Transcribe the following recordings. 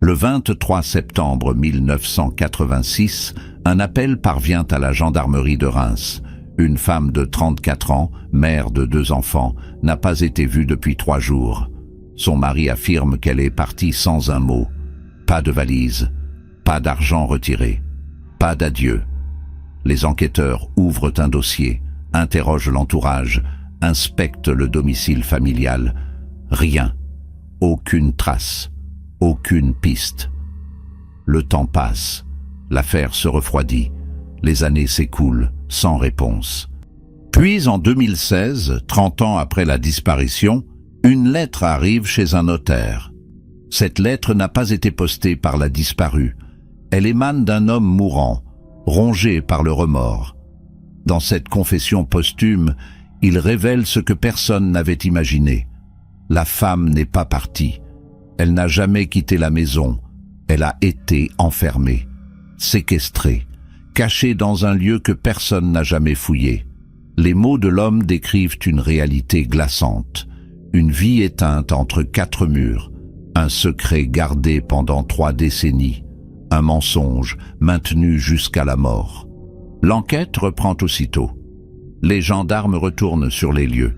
Le 23 septembre 1986, un appel parvient à la gendarmerie de Reims. Une femme de 34 ans, mère de 2 enfants, n'a pas été vue depuis 3 jours. Son mari affirme qu'elle est partie sans un mot. Pas de valise, pas d'argent retiré, pas d'adieu. Les enquêteurs ouvrent un dossier, interrogent l'entourage, inspectent le domicile familial. Rien, aucune trace, aucune piste. Le temps passe, l'affaire se refroidit, les années s'écoulent sans réponse. Puis en 2016, 30 ans après la disparition, une lettre arrive chez un notaire. Cette lettre n'a pas été postée par la disparue. Elle émane d'un homme mourant, rongé par le remords. Dans cette confession posthume, il révèle ce que personne n'avait imaginé. La femme n'est pas partie. Elle n'a jamais quitté la maison. Elle a été enfermée, séquestrée, cachée dans un lieu que personne n'a jamais fouillé. Les mots de l'homme décrivent une réalité glaçante. Une vie éteinte entre 4 murs, un secret gardé pendant 3 décennies, un mensonge maintenu jusqu'à la mort. L'enquête reprend aussitôt. Les gendarmes retournent sur les lieux.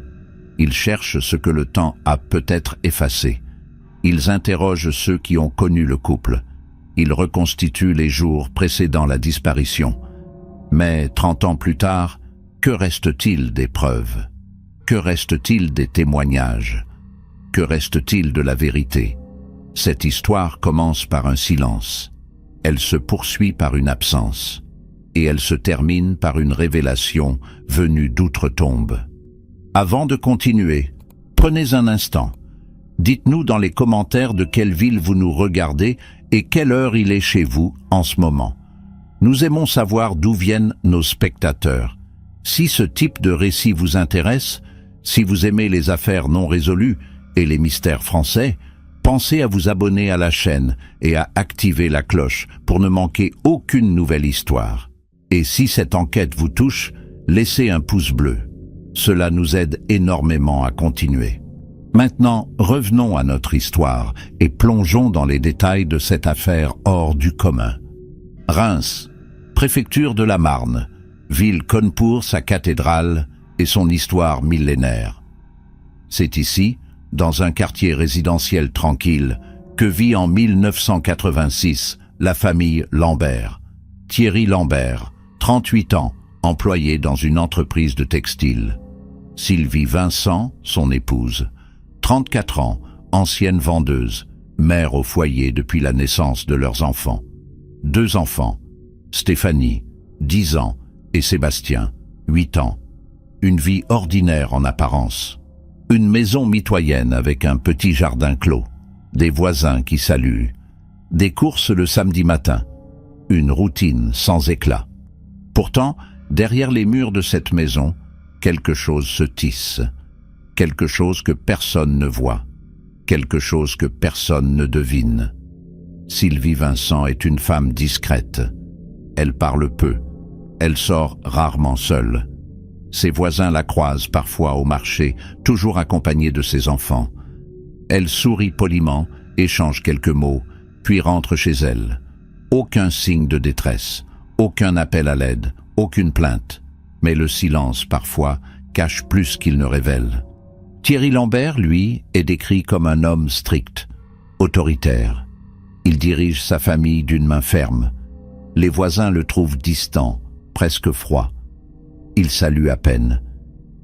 Ils cherchent ce que le temps a peut-être effacé. Ils interrogent ceux qui ont connu le couple. Ils reconstituent les jours précédant la disparition. Mais 30 ans plus tard, que reste-t-il des preuves? Que reste-t-il des témoignages? Que reste-t-il de la vérité? Cette histoire commence par un silence. Elle se poursuit par une absence. Et elle se termine par une révélation venue d'outre-tombe. Avant de continuer, prenez un instant. Dites-nous dans les commentaires de quelle ville vous nous regardez et quelle heure il est chez vous en ce moment. Nous aimons savoir d'où viennent nos spectateurs. Si ce type de récit vous intéresse, si vous aimez les affaires non résolues et les mystères français, pensez à vous abonner à la chaîne et à activer la cloche pour ne manquer aucune nouvelle histoire. Et si cette enquête vous touche, laissez un pouce bleu. Cela nous aide énormément à continuer. Maintenant, revenons à notre histoire et plongeons dans les détails de cette affaire hors du commun. Reims, préfecture de la Marne, ville conne pour sa cathédrale et son histoire millénaire. C'est ici, dans un quartier résidentiel tranquille, que vit en 1986 la famille Lambert. Thierry Lambert, 38 ans, employé dans une entreprise de textile. Sylvie Vincent, son épouse, 34 ans, ancienne vendeuse, mère au foyer depuis la naissance de leurs enfants. 2 enfants, Stéphanie, 10 ans, et Sébastien, 8 ans. Une vie ordinaire en apparence. Une maison mitoyenne avec un petit jardin clos. Des voisins qui saluent. Des courses le samedi matin. Une routine sans éclat. Pourtant, derrière les murs de cette maison, quelque chose se tisse. Quelque chose que personne ne voit. Quelque chose que personne ne devine. Sylvie Vincent est une femme discrète. Elle parle peu. Elle sort rarement seule. Ses voisins la croisent parfois au marché, toujours accompagnée de ses enfants. Elle sourit poliment, échange quelques mots, puis rentre chez elle. Aucun signe de détresse, aucun appel à l'aide, aucune plainte. Mais le silence, parfois, cache plus qu'il ne révèle. Thierry Lambert, lui, est décrit comme un homme strict, autoritaire. Il dirige sa famille d'une main ferme. Les voisins le trouvent distant, presque froid. Il salue à peine.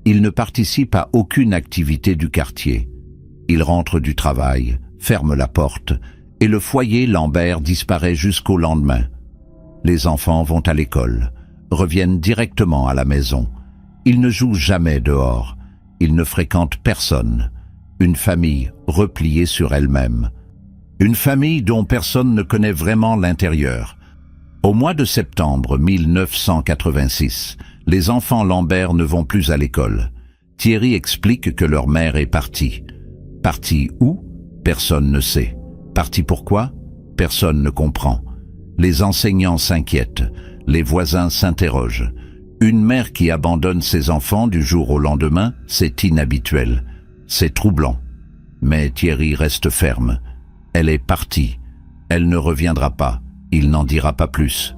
Il ne participe à aucune activité du quartier. Il rentre du travail, ferme la porte, et le foyer Lambert disparaît jusqu'au lendemain. Les enfants vont à l'école, reviennent directement à la maison. Ils ne jouent jamais dehors. Ils ne fréquentent personne. Une famille repliée sur elle-même. Une famille dont personne ne connaît vraiment l'intérieur. Au mois de septembre 1986, les enfants Lambert ne vont plus à l'école. Thierry explique que leur mère est partie. Partie où? Personne ne sait. Partie pourquoi? Personne ne comprend. Les enseignants s'inquiètent. Les voisins s'interrogent. Une mère qui abandonne ses enfants du jour au lendemain, c'est inhabituel. C'est troublant. Mais Thierry reste ferme. Elle est partie. Elle ne reviendra pas, il n'en dira pas plus.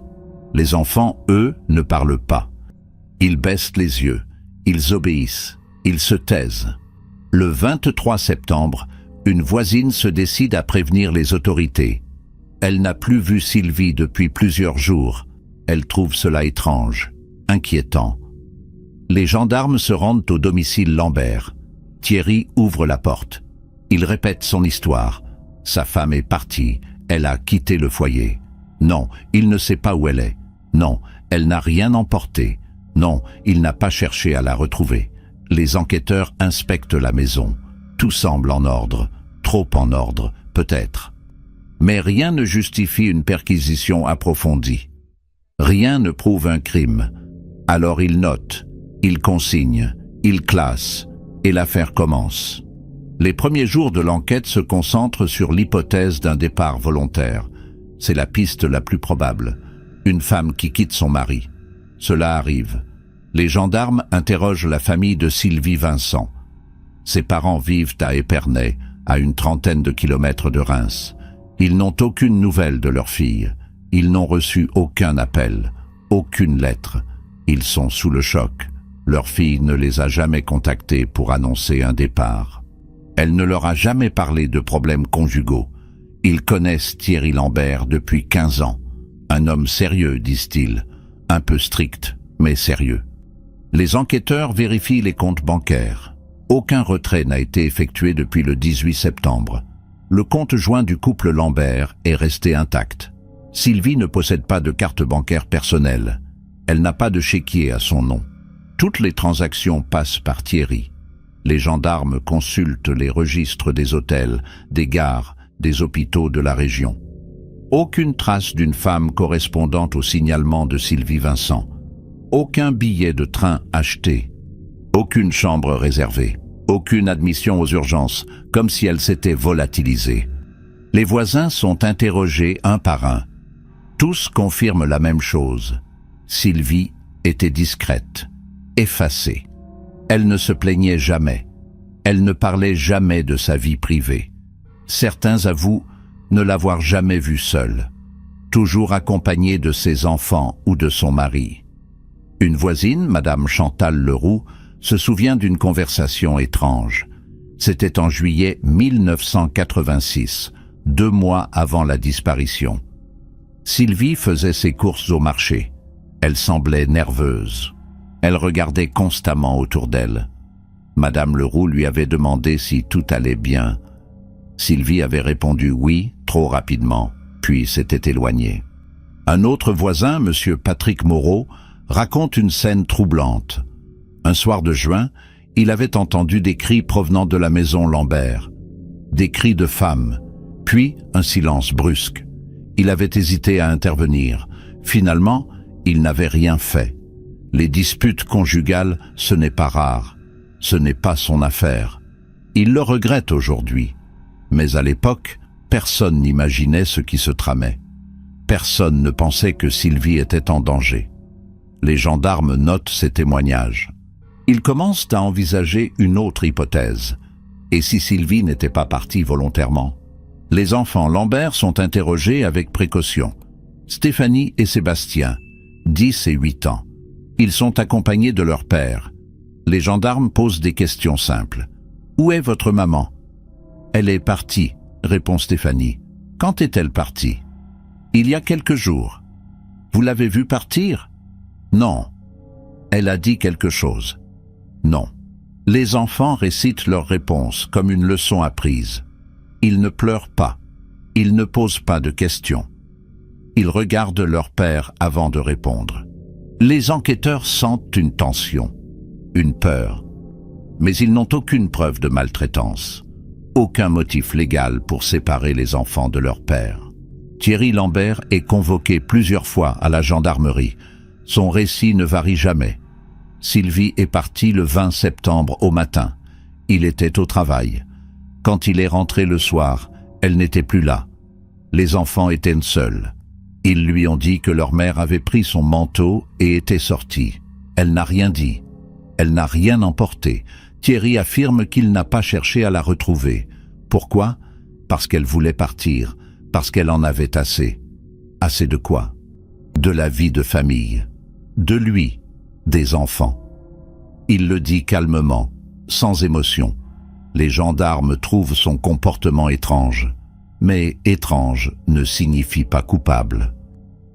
Les enfants, eux, ne parlent pas. Ils baissent les yeux, ils obéissent, ils se taisent. Le 23 septembre, une voisine se décide à prévenir les autorités. Elle n'a plus vu Sylvie depuis plusieurs jours. Elle trouve cela étrange, inquiétant. Les gendarmes se rendent au domicile Lambert. Thierry ouvre la porte. Il répète son histoire. Sa femme est partie, elle a quitté le foyer. Non, il ne sait pas où elle est. Non, elle n'a rien emporté. Non, il n'a pas cherché à la retrouver. Les enquêteurs inspectent la maison. Tout semble en ordre, trop en ordre, peut-être. Mais rien ne justifie une perquisition approfondie. Rien ne prouve un crime. Alors il note, il consigne, il classe, et l'affaire commence. Les premiers jours de l'enquête se concentrent sur l'hypothèse d'un départ volontaire. C'est la piste la plus probable. Une femme qui quitte son mari. Cela arrive. Les gendarmes interrogent la famille de Sylvie Vincent. Ses parents vivent à Épernay, à une trentaine de kilomètres de Reims. Ils n'ont aucune nouvelle de leur fille. Ils n'ont reçu aucun appel, aucune lettre. Ils sont sous le choc. Leur fille ne les a jamais contactés pour annoncer un départ. Elle ne leur a jamais parlé de problèmes conjugaux. Ils connaissent Thierry Lambert depuis 15 ans. Un homme sérieux, disent-ils. Un peu strict, mais sérieux. Les enquêteurs vérifient les comptes bancaires. Aucun retrait n'a été effectué depuis le 18 septembre. Le compte joint du couple Lambert est resté intact. Sylvie ne possède pas de carte bancaire personnelle. Elle n'a pas de chéquier à son nom. Toutes les transactions passent par Thierry. Les gendarmes consultent les registres des hôtels, des gares, des hôpitaux de la région. Aucune trace d'une femme correspondant au signalement de Sylvie Vincent. Aucun billet de train acheté. Aucune chambre réservée. Aucune admission aux urgences, comme si elle s'était volatilisée. Les voisins sont interrogés un par un. Tous confirment la même chose. Sylvie était discrète, effacée. Elle ne se plaignait jamais. Elle ne parlait jamais de sa vie privée. Certains avouent ne l'avoir jamais vue seule, toujours accompagnée de ses enfants ou de son mari. Une voisine, Madame Chantal Leroux, se souvient d'une conversation étrange. C'était en juillet 1986, 2 mois avant la disparition. Sylvie faisait ses courses au marché. Elle semblait nerveuse. Elle regardait constamment autour d'elle. Madame Leroux lui avait demandé si tout allait bien. Sylvie avait répondu oui, trop rapidement, puis s'était éloignée. Un autre voisin, Monsieur Patrick Moreau, raconte une scène troublante. Un soir de juin, il avait entendu des cris provenant de la maison Lambert. Des cris de femmes, puis un silence brusque. Il avait hésité à intervenir. Finalement, il n'avait rien fait. Les disputes conjugales, ce n'est pas rare. Ce n'est pas son affaire. Il le regrette aujourd'hui. Mais à l'époque, personne n'imaginait ce qui se tramait. Personne ne pensait que Sylvie était en danger. Les gendarmes notent ces témoignages. Ils commencent à envisager une autre hypothèse. Et si Sylvie n'était pas partie volontairement? Les enfants Lambert sont interrogés avec précaution. Stéphanie et Sébastien, 10 et 8 ans. Ils sont accompagnés de leur père. Les gendarmes posent des questions simples. « Où est votre maman ?»« Elle est partie », répond Stéphanie. « Quand est-elle partie ?»« Il y a quelques jours. »« Vous l'avez vue partir ?»« Non. »« Elle a dit quelque chose ?»« Non. » Les enfants récitent leurs réponses comme une leçon apprise. Ils ne pleurent pas. Ils ne posent pas de questions. Ils regardent leur père avant de répondre. Les enquêteurs sentent une tension, une peur. Mais ils n'ont aucune preuve de maltraitance. Aucun motif légal pour séparer les enfants de leur père. Thierry Lambert est convoqué plusieurs fois à la gendarmerie. Son récit ne varie jamais. Sylvie est partie le 20 septembre au matin. Il était au travail. Quand il est rentré le soir, elle n'était plus là. Les enfants étaient seuls. Ils lui ont dit que leur mère avait pris son manteau et était sortie. Elle n'a rien dit. Elle n'a rien emporté. Thierry affirme qu'il n'a pas cherché à la retrouver. Pourquoi? Parce qu'elle voulait partir. parce qu'elle en avait assez. Assez de quoi? De la vie de famille, de lui, des enfants. Il le dit calmement, sans émotion. Les gendarmes trouvent son comportement étrange, mais étrange ne signifie pas coupable.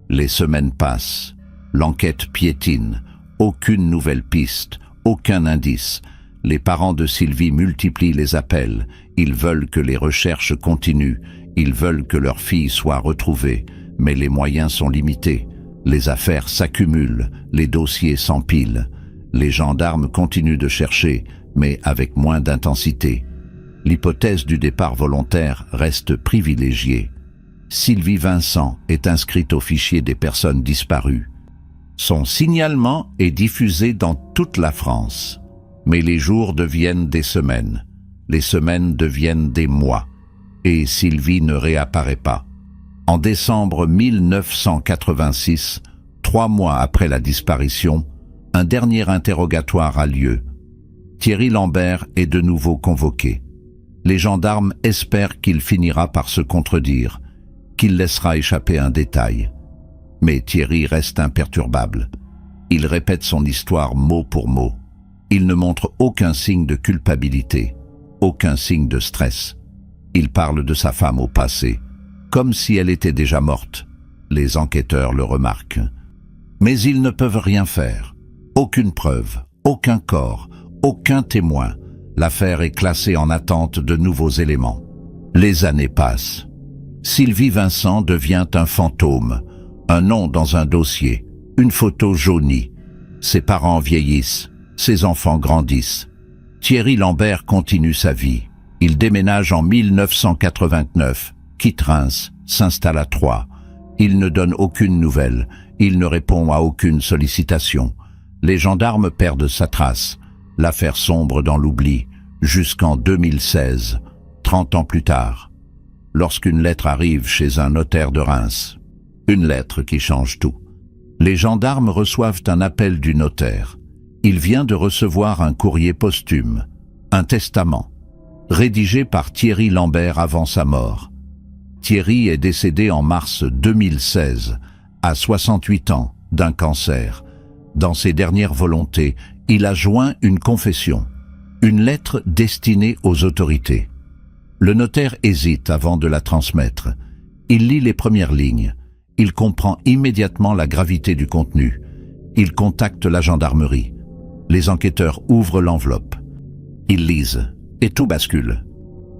Les semaines passent, l'enquête piétine, aucune nouvelle piste, aucun indice. Les parents de Sylvie multiplient les appels, ils veulent que les recherches continuent, ils veulent que leur fille soit retrouvée, mais les moyens sont limités. Les affaires s'accumulent, les dossiers s'empilent. Les gendarmes continuent de chercher, mais avec moins d'intensité. L'hypothèse du départ volontaire reste privilégiée. Sylvie Vincent est inscrite au fichier des personnes disparues. Son signalement est diffusé dans toute la France. Mais les jours deviennent des semaines, les semaines deviennent des mois, et Sylvie ne réapparaît pas. En décembre 1986, 3 mois après la disparition, un dernier interrogatoire a lieu. Thierry Lambert est de nouveau convoqué. Les gendarmes espèrent qu'il finira par se contredire, qu'il laissera échapper un détail. Mais Thierry reste imperturbable. Il répète son histoire mot pour mot. Il ne montre aucun signe de culpabilité, aucun signe de stress. Il parle de sa femme au passé, comme si elle était déjà morte. Les enquêteurs le remarquent. Mais ils ne peuvent rien faire. Aucune preuve, aucun corps, aucun témoin. L'affaire est classée en attente de nouveaux éléments. Les années passent. Sylvie Vincent devient un fantôme, un nom dans un dossier, une photo jaunie. Ses parents vieillissent, ses enfants grandissent. Thierry Lambert continue sa vie. Il déménage en 1989, quitte Reims, s'installe à Troyes. Il ne donne aucune nouvelle, il ne répond à aucune sollicitation. Les gendarmes perdent sa trace. L'affaire sombre dans l'oubli, jusqu'en 2016, 30 ans plus tard, lorsqu'une lettre arrive chez un notaire de Reims. Une lettre qui change tout. Les gendarmes reçoivent un appel du notaire. Il vient de recevoir un courrier posthume, un testament, rédigé par Thierry Lambert avant sa mort. Thierry est décédé en mars 2016, à 68 ans, d'un cancer. Dans ses dernières volontés, il a joint une confession, une lettre destinée aux autorités. Le notaire hésite avant de la transmettre. Il lit les premières lignes. Il comprend immédiatement la gravité du contenu. Il contacte la gendarmerie. Les enquêteurs ouvrent l'enveloppe. Ils lisent, et tout bascule.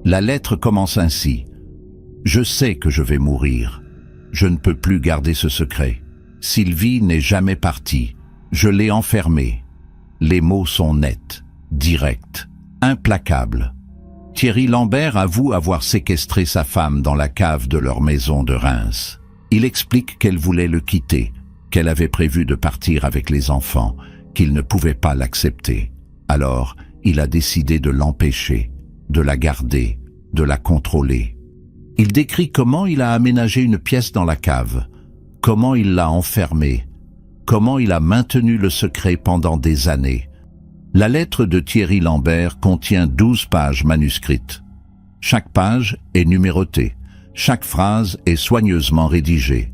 La lettre commence ainsi. « Je sais que je vais mourir. Je ne peux plus garder ce secret. Sylvie n'est jamais partie. Je l'ai enfermée. » Les mots sont nets, directs, implacables. Thierry Lambert avoue avoir séquestré sa femme dans la cave de leur maison de Reims. Il explique qu'elle voulait le quitter, qu'elle avait prévu de partir avec les enfants, qu'il ne pouvait pas l'accepter. Alors, il a décidé de l'empêcher, de la garder, de la contrôler. Il décrit comment il a aménagé une pièce dans la cave, comment il l'a enfermée, comment il a maintenu le secret pendant des années. La lettre de Thierry Lambert contient 12 pages manuscrites. Chaque page est numérotée, chaque phrase est soigneusement rédigée.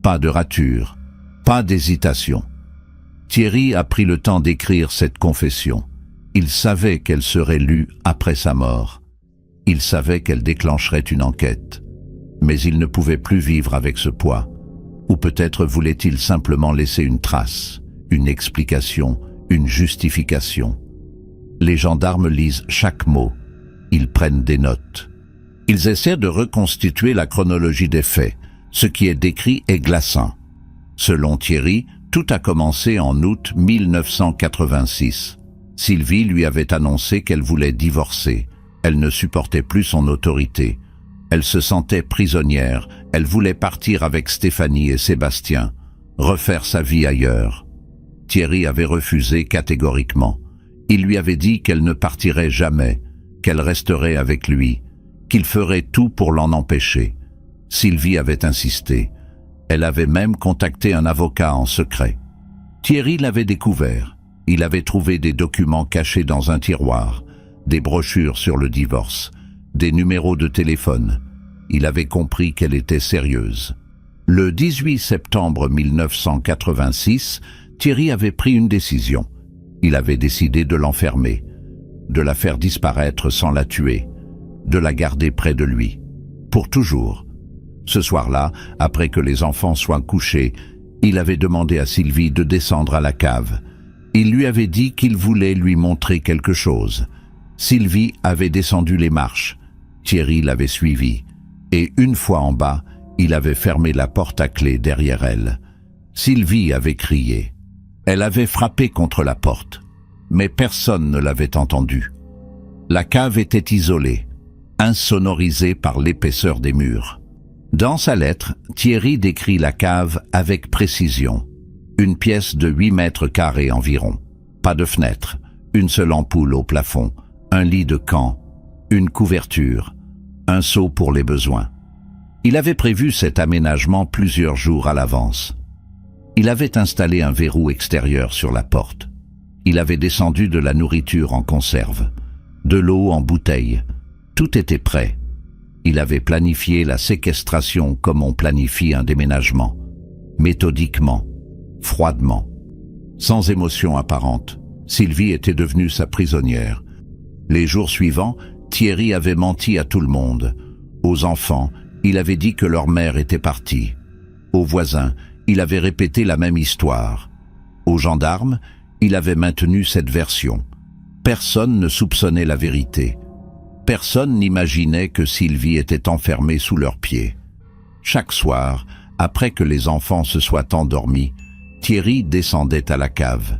Pas de rature, pas d'hésitation. Thierry a pris le temps d'écrire cette confession. Il savait qu'elle serait lue après sa mort. Il savait qu'elle déclencherait une enquête. Mais il ne pouvait plus vivre avec ce poids. Ou peut-être voulait-il simplement laisser une trace, une explication, une justification. Les gendarmes lisent chaque mot. Ils prennent des notes. Ils essaient de reconstituer la chronologie des faits. Ce qui est décrit est glaçant. Selon Thierry, tout a commencé en août 1986. Sylvie lui avait annoncé qu'elle voulait divorcer. Elle ne supportait plus son autorité. Elle se sentait prisonnière. Elle voulait partir avec Stéphanie et Sébastien, refaire sa vie ailleurs. Thierry avait refusé catégoriquement. Il lui avait dit qu'elle ne partirait jamais, qu'elle resterait avec lui, qu'il ferait tout pour l'en empêcher. Sylvie avait insisté. Elle avait même contacté un avocat en secret. Thierry l'avait découvert. Il avait trouvé des documents cachés dans un tiroir, des brochures sur le divorce, des numéros de téléphone. Il avait compris qu'elle était sérieuse. Le 18 septembre 1986, Thierry avait pris une décision. Il avait décidé de l'enfermer, de la faire disparaître sans la tuer, de la garder près de lui, pour toujours. Ce soir-là, après que les enfants soient couchés, il avait demandé à Sylvie de descendre à la cave. Il lui avait dit qu'il voulait lui montrer quelque chose. Sylvie avait descendu les marches. Thierry l'avait suivie. Et une fois en bas, il avait fermé la porte à clé derrière elle. Sylvie avait crié. Elle avait frappé contre la porte, mais personne ne l'avait entendue. La cave était isolée, insonorisée par l'épaisseur des murs. Dans sa lettre, Thierry décrit la cave avec précision. Une pièce de 8 mètres carrés environ. Pas de fenêtre, une seule ampoule au plafond, un lit de camp, une couverture, un seau pour les besoins. Il avait prévu cet aménagement plusieurs jours à l'avance. Il avait installé un verrou extérieur sur la porte. Il avait descendu de la nourriture en conserve, de l'eau en bouteille. Tout était prêt. Il avait planifié la séquestration comme on planifie un déménagement, méthodiquement, froidement. Sans émotion apparente, Sylvie était devenue sa prisonnière. Les jours suivants, Thierry avait menti à tout le monde. Aux enfants, il avait dit que leur mère était partie. Aux voisins, il avait répété la même histoire. Aux gendarmes, il avait maintenu cette version. Personne ne soupçonnait la vérité. Personne n'imaginait que Sylvie était enfermée sous leurs pieds. Chaque soir, après que les enfants se soient endormis, Thierry descendait à la cave.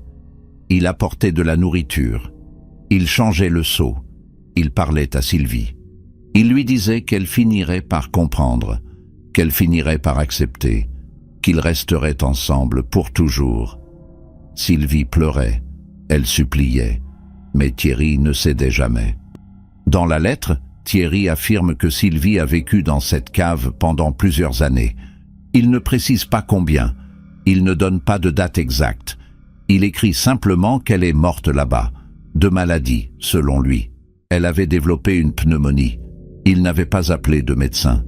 Il apportait de la nourriture. Il changeait le seau. Il parlait à Sylvie. Il lui disait qu'elle finirait par comprendre, qu'elle finirait par accepter, qu'ils resteraient ensemble pour toujours. Sylvie pleurait, elle suppliait, mais Thierry ne cédait jamais. Dans la lettre, Thierry affirme que Sylvie a vécu dans cette cave pendant plusieurs années. Il ne précise pas combien, il ne donne pas de date exacte. Il écrit simplement qu'elle est morte là-bas, de maladie, selon lui. Elle avait développé une pneumonie. Il n'avait pas appelé de médecin.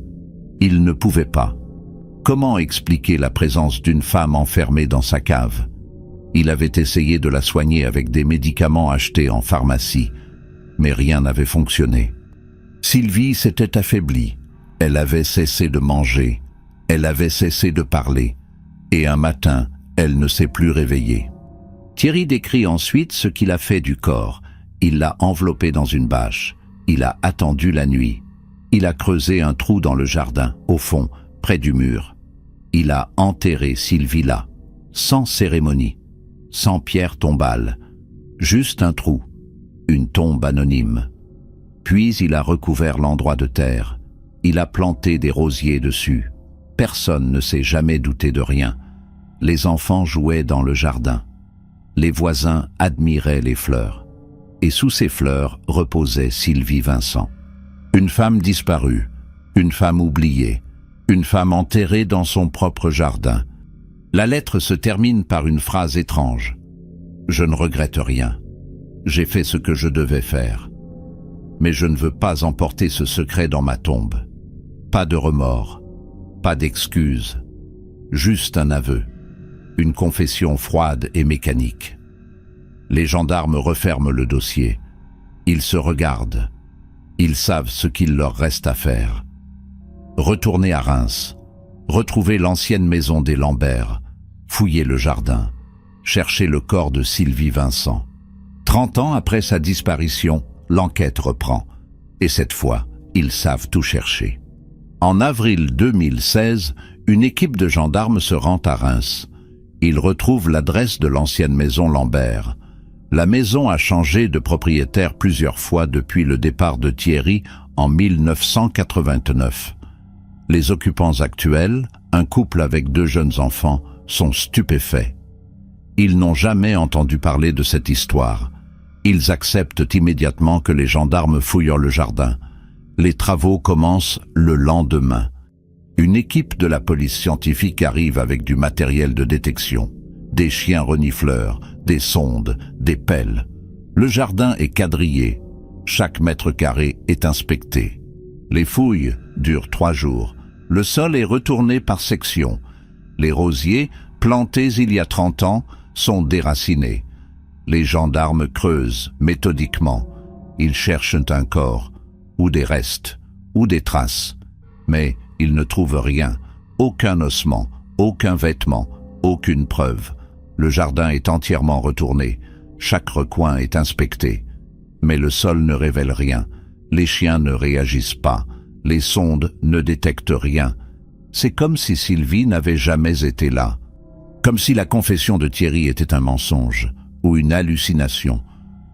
Il ne pouvait pas. Comment expliquer la présence d'une femme enfermée dans sa cave? Il avait essayé de la soigner avec des médicaments achetés en pharmacie, mais rien n'avait fonctionné. Sylvie s'était affaiblie. Elle avait cessé de manger. Elle avait cessé de parler. Et un matin, elle ne s'est plus réveillée. Thierry décrit ensuite ce qu'il a fait du corps. Il l'a enveloppé dans une bâche. Il a attendu la nuit. Il a creusé un trou dans le jardin, au fond, près du mur. Il a enterré Sylvie là, sans cérémonie, sans pierre tombale, juste un trou, une tombe anonyme. Puis il a recouvert l'endroit de terre. Il a planté des rosiers dessus. Personne ne s'est jamais douté de rien. Les enfants jouaient dans le jardin. Les voisins admiraient les fleurs. Et sous ces fleurs reposait Sylvie Vincent. Une femme disparue, une femme oubliée, une femme enterrée dans son propre jardin. La lettre se termine par une phrase étrange. « Je ne regrette rien. J'ai fait ce que je devais faire. Mais je ne veux pas emporter ce secret dans ma tombe. Pas de remords, pas d'excuses, juste un aveu, une confession froide et mécanique. » Les gendarmes referment le dossier. Ils se regardent. Ils savent ce qu'il leur reste à faire. Retourner à Reims, retrouver l'ancienne maison des Lambert, fouiller le jardin, chercher le corps de Sylvie Vincent. 30 ans après sa disparition, l'enquête reprend. Et cette fois, ils savent tout chercher. En avril 2016, une équipe de gendarmes se rend à Reims. Ils retrouvent l'adresse de l'ancienne maison Lambert. La maison a changé de propriétaire plusieurs fois depuis le départ de Thierry en 1989. Les occupants actuels, un couple avec 2 jeunes enfants, sont stupéfaits. Ils n'ont jamais entendu parler de cette histoire. Ils acceptent immédiatement que les gendarmes fouillent le jardin. Les travaux commencent le lendemain. Une équipe de la police scientifique arrive avec du matériel de détection, des chiens renifleurs, des sondes, des pelles. Le jardin est quadrillé. Chaque mètre carré est inspecté. Les fouilles dure 3 jours. Le sol est retourné par sections. Les rosiers, plantés il y a 30 ans, sont déracinés. Les gendarmes creusent méthodiquement. Ils cherchent un corps, ou des restes, ou des traces. Mais ils ne trouvent rien, aucun ossement, aucun vêtement, aucune preuve. Le jardin est entièrement retourné. Chaque recoin est inspecté. Mais le sol ne révèle rien. Les chiens ne réagissent pas. Les sondes ne détectent rien. C'est comme si Sylvie n'avait jamais été là. Comme si la confession de Thierry était un mensonge, ou une hallucination,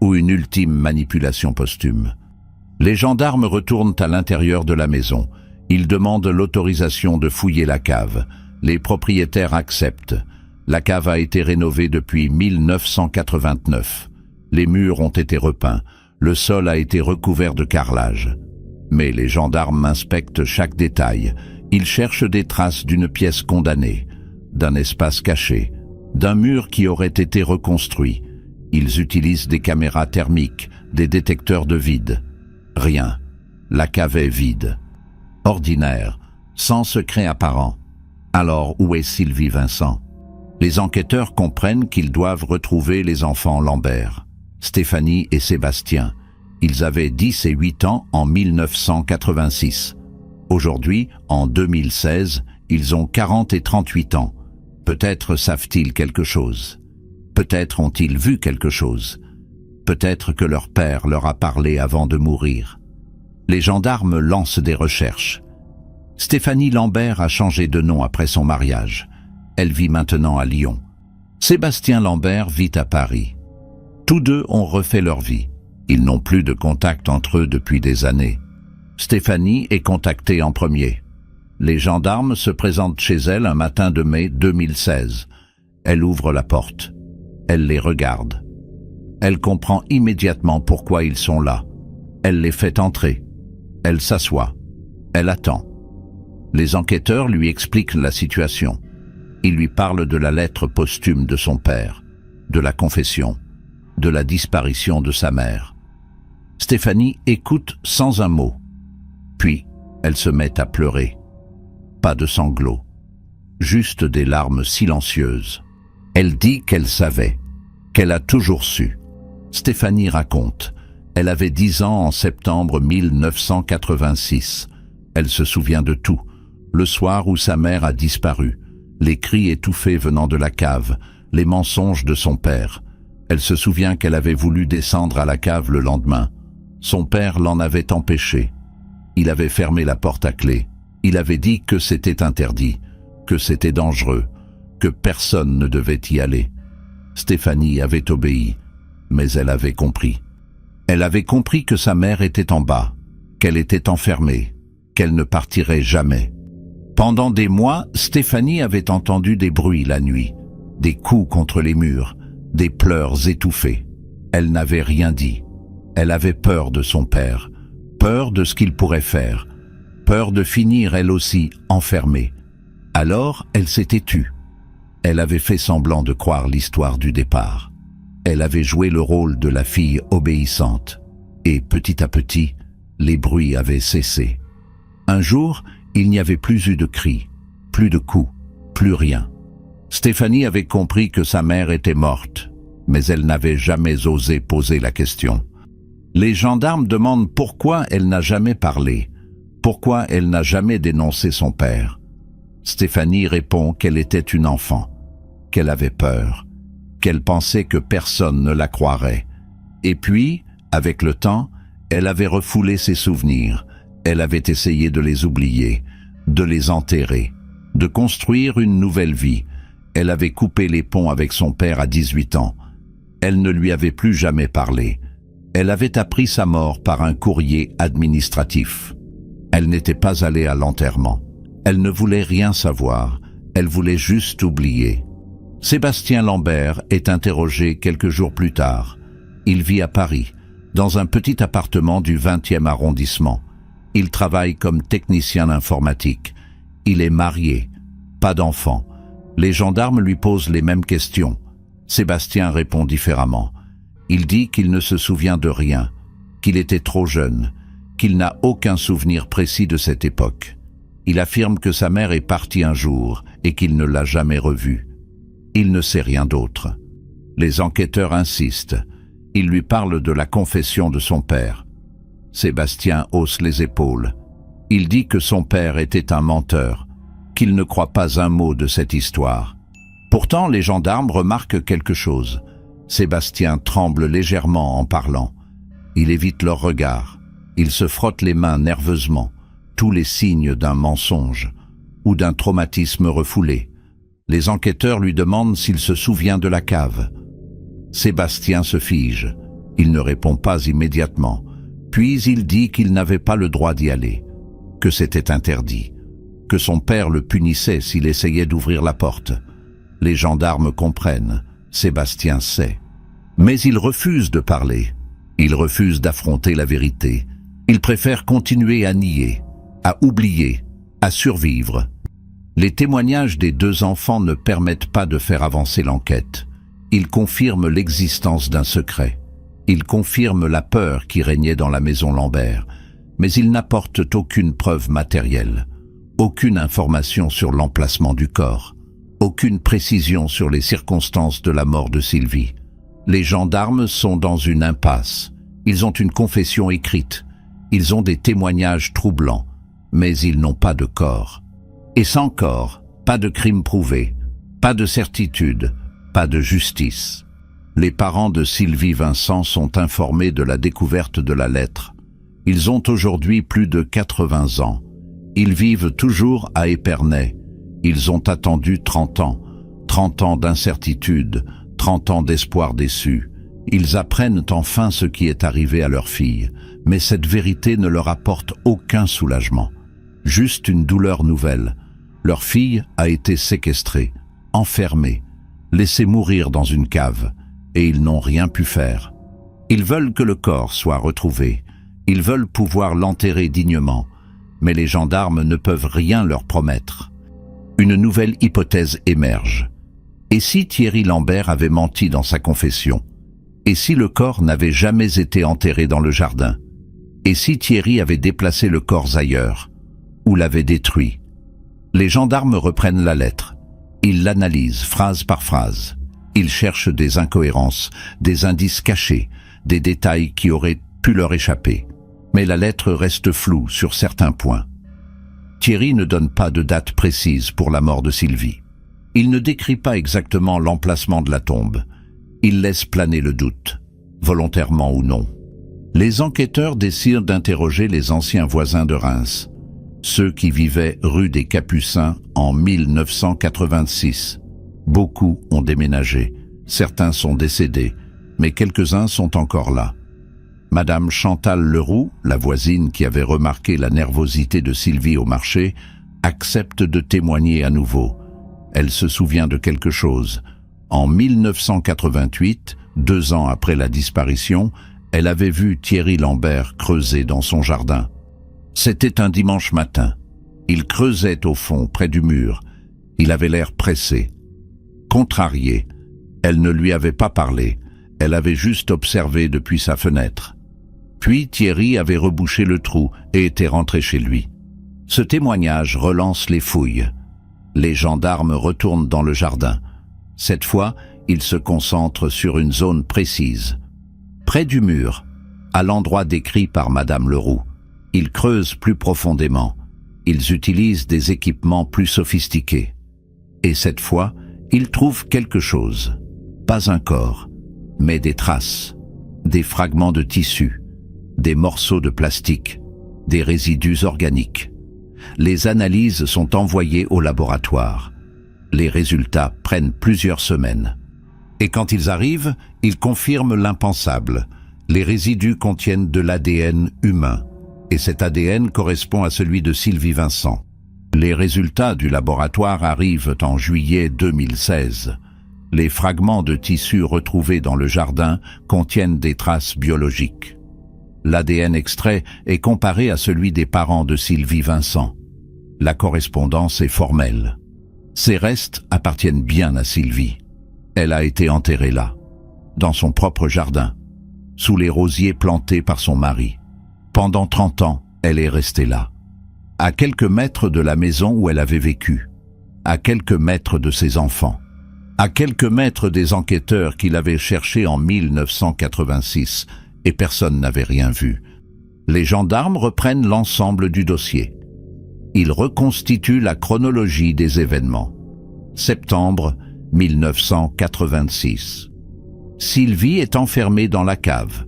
ou une ultime manipulation posthume. Les gendarmes retournent à l'intérieur de la maison. Ils demandent l'autorisation de fouiller la cave. Les propriétaires acceptent. La cave a été rénovée depuis 1989. Les murs ont été repeints. Le sol a été recouvert de carrelage. Mais les gendarmes inspectent chaque détail. Ils cherchent des traces d'une pièce condamnée, d'un espace caché, d'un mur qui aurait été reconstruit. Ils utilisent des caméras thermiques, des détecteurs de vide. Rien. La cave est vide. Ordinaire, sans secret apparent. Alors où est Sylvie Vincent? Les enquêteurs comprennent qu'ils doivent retrouver les enfants Lambert, Stéphanie et Sébastien. Ils avaient 10 et 8 ans en 1986. Aujourd'hui, en 2016, ils ont 40 et 38 ans. Peut-être savent-ils quelque chose. Peut-être ont-ils vu quelque chose. Peut-être que leur père leur a parlé avant de mourir. Les gendarmes lancent des recherches. Stéphanie Lambert a changé de nom après son mariage. Elle vit maintenant à Lyon. Sébastien Lambert vit à Paris. Tous deux ont refait leur vie. Ils n'ont plus de contact entre eux depuis des années. Stéphanie est contactée en premier. Les gendarmes se présentent chez elle un matin de mai 2016. Elle ouvre la porte. Elle les regarde. Elle comprend immédiatement pourquoi ils sont là. Elle les fait entrer. Elle s'assoit. Elle attend. Les enquêteurs lui expliquent la situation. Ils lui parlent de la lettre posthume de son père, de la confession, de la disparition de sa mère. Stéphanie écoute sans un mot. Puis, elle se met à pleurer. Pas de sanglots, juste des larmes silencieuses. Elle dit qu'elle savait, qu'elle a toujours su. Stéphanie raconte. Elle avait 10 ans en septembre 1986. Elle se souvient de tout. Le soir où sa mère a disparu, les cris étouffés venant de la cave, les mensonges de son père. Elle se souvient qu'elle avait voulu descendre à la cave le lendemain. Son père l'en avait empêché. Il avait fermé la porte à clé. Il avait dit que c'était interdit, que c'était dangereux, que personne ne devait y aller. Stéphanie avait obéi, mais elle avait compris. Elle avait compris que sa mère était en bas, qu'elle était enfermée, qu'elle ne partirait jamais. Pendant des mois, Stéphanie avait entendu des bruits la nuit, des coups contre les murs, des pleurs étouffés. Elle n'avait rien dit. Elle avait peur de son père, peur de ce qu'il pourrait faire, peur de finir elle aussi enfermée. Alors, elle s'était tue. Elle avait fait semblant de croire l'histoire du départ. Elle avait joué le rôle de la fille obéissante. Et petit à petit, les bruits avaient cessé. Un jour, il n'y avait plus eu de cris, plus de coups, plus rien. Stéphanie avait compris que sa mère était morte, mais elle n'avait jamais osé poser la question. Les gendarmes demandent pourquoi elle n'a jamais parlé, pourquoi elle n'a jamais dénoncé son père. Stéphanie répond qu'elle était une enfant, qu'elle avait peur, qu'elle pensait que personne ne la croirait. Et puis, avec le temps, elle avait refoulé ses souvenirs, elle avait essayé de les oublier, de les enterrer, de construire une nouvelle vie. Elle avait coupé les ponts avec son père à 18 ans. Elle ne lui avait plus jamais parlé. Elle avait appris sa mort par un courrier administratif. Elle n'était pas allée à l'enterrement. Elle ne voulait rien savoir. Elle voulait juste oublier. Sébastien Lambert est interrogé quelques jours plus tard. Il vit à Paris, dans un petit appartement du 20e arrondissement. Il travaille comme technicien informatique. Il est marié, pas d'enfant. Les gendarmes lui posent les mêmes questions. Sébastien répond différemment. Il dit qu'il ne se souvient de rien, qu'il était trop jeune. qu'il n'a aucun souvenir précis de cette époque. Il affirme que sa mère est partie un jour et qu'il ne l'a jamais revue. Il ne sait rien d'autre. Les enquêteurs insistent. Ils lui parlent de la confession de son père. Sébastien hausse les épaules. Il dit que son père était un menteur, qu'il ne croit pas un mot de cette histoire. Pourtant, les gendarmes remarquent quelque chose. Sébastien tremble légèrement en parlant. Il évite leur regard. Il se frotte les mains nerveusement, tous les signes d'un mensonge ou d'un traumatisme refoulé. Les enquêteurs lui demandent s'il se souvient de la cave. Sébastien se fige. Il ne répond pas immédiatement. Puis il dit qu'il n'avait pas le droit d'y aller, que c'était interdit, que son père le punissait s'il essayait d'ouvrir la porte. Les gendarmes comprennent. Sébastien sait. Mais il refuse de parler. Il refuse d'affronter la vérité. Il préfère continuer à nier, à oublier, à survivre. Les témoignages des deux enfants ne permettent pas de faire avancer l'enquête. Ils confirment l'existence d'un secret. Ils confirment la peur qui régnait dans la maison Lambert, mais ils n'apportent aucune preuve matérielle, aucune information sur l'emplacement du corps, aucune précision sur les circonstances de la mort de Sylvie. Les gendarmes sont dans une impasse. Ils ont une confession écrite. Ils ont des témoignages troublants, mais ils n'ont pas de corps. Et sans corps, pas de crime prouvé, pas de certitude, pas de justice. Les parents de Sylvie Vincent sont informés de la découverte de la lettre. Ils ont aujourd'hui plus de 80 ans. Ils vivent toujours à Épernay. Ils ont attendu 30 ans d'incertitude, 30 ans d'espoir déçu. Ils apprennent enfin ce qui est arrivé à leur fille, mais cette vérité ne leur apporte aucun soulagement. Juste une douleur nouvelle. Leur fille a été séquestrée, enfermée, laissée mourir dans une cave, et ils n'ont rien pu faire. Ils veulent que le corps soit retrouvé. Ils veulent pouvoir l'enterrer dignement, mais les gendarmes ne peuvent rien leur promettre. Une nouvelle hypothèse émerge. Et si Thierry Lambert avait menti dans sa confession? Et si le corps n'avait jamais été enterré dans le jardin? Et si Thierry avait déplacé le corps ailleurs? Ou l'avait détruit? Les gendarmes reprennent la lettre. Ils l'analysent phrase par phrase. Ils cherchent des incohérences, des indices cachés, des détails qui auraient pu leur échapper. Mais la lettre reste floue sur certains points. Thierry ne donne pas de date précise pour la mort de Sylvie. Il ne décrit pas exactement l'emplacement de la tombe. Il laisse planer le doute, volontairement ou non. Les enquêteurs décident d'interroger les anciens voisins de Reims, ceux qui vivaient rue des Capucins en 1986. Beaucoup ont déménagé, certains sont décédés, mais quelques-uns sont encore là. Madame Chantal Leroux, la voisine qui avait remarqué la nervosité de Sylvie au marché, accepte de témoigner à nouveau. Elle se souvient de quelque chose. En 1988, 2 ans après la disparition, elle avait vu Thierry Lambert creuser dans son jardin. C'était un dimanche matin. Il creusait au fond, près du mur. Il avait l'air pressé. Contrarié, elle ne lui avait pas parlé. Elle avait juste observé depuis sa fenêtre. Puis Thierry avait rebouché le trou et était rentré chez lui. Ce témoignage relance les fouilles. Les gendarmes retournent dans le jardin. Cette fois, ils se concentrent sur une zone précise. Près du mur, à l'endroit décrit par Madame Leroux. Ils creusent plus profondément. Ils utilisent des équipements plus sophistiqués. Et cette fois, ils trouvent quelque chose. Pas un corps, mais des traces, des fragments de tissu, des morceaux de plastique, des résidus organiques. Les analyses sont envoyées au laboratoire. Les résultats prennent plusieurs semaines. Et quand ils arrivent, ils confirment l'impensable. Les résidus contiennent de l'ADN humain. Et cet ADN correspond à celui de Sylvie Vincent. Les résultats du laboratoire arrivent en juillet 2016. Les fragments de tissu retrouvés dans le jardin contiennent des traces biologiques. L'ADN extrait est comparé à celui des parents de Sylvie Vincent. La correspondance est formelle. Ces restes appartiennent bien à Sylvie. Elle a été enterrée là, dans son propre jardin, sous les rosiers plantés par son mari. Pendant 30 ans, elle est restée là, à quelques mètres de la maison où elle avait vécu, à quelques mètres de ses enfants, à quelques mètres des enquêteurs qui l'avaient cherchée en 1986, et personne n'avait rien vu. Les gendarmes reprennent l'ensemble du dossier. Ils reconstituent la chronologie des événements. Septembre 1986. Sylvie est enfermée dans la cave.